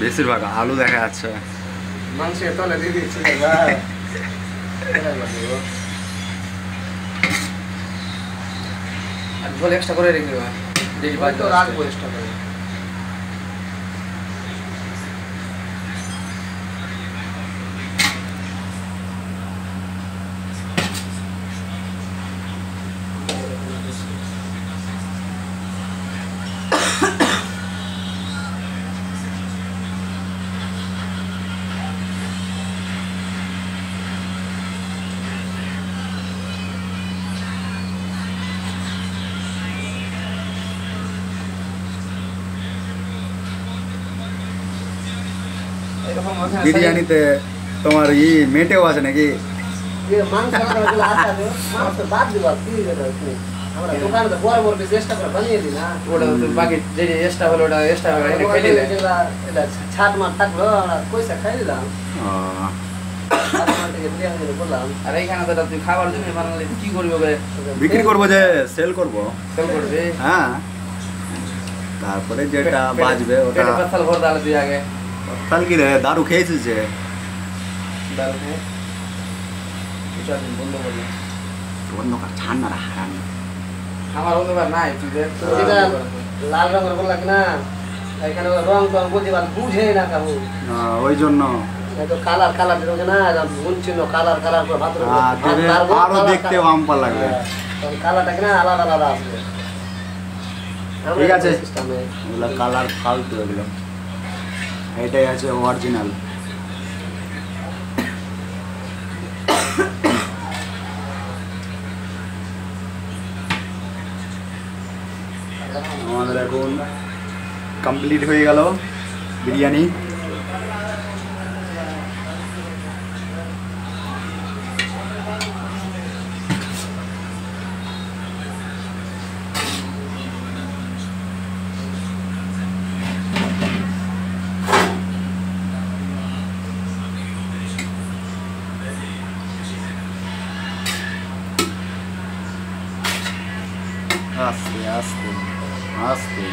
বেশিরভাগ আলু দেখা যাচ্ছে। মাংসের তলে দিয়ে দিচ্ছি আর ঝোল এক্সট্রা করে রেখে দেবা, দেখি বাদ তো রাখবো এক্সট্রা করে। বিরিয়ানিতে তোমার মেটেও আছে নাকি? বিক্রি করবো যে সেল করবো। হ্যাঁ, তারপরে যেটা বাজবে ওটা আগে কাল কি রে দারু খেয়েছিস যে? অন্ধকার ঠান্ডা হারান আমার অন্ধকার নাই, লাল রঙের বললাম না এখানে রং টং বলতে বুঝে না কাবু, ওই জন্য কালার কালার না বুনছিল কালার কালার করে ভাত আরো দেখতে আমপা লাগবে, কালারটা কিনা আলাদা আলাদা আসবে। ঠিক আছে, এগুলো কালার ফালতু, এগুলো এটাই আছে অরিজিনাল। আমাদের এখন কমপ্লিট হয়ে গেল বিরিয়ানি। আস্তে আস্তে আস্তে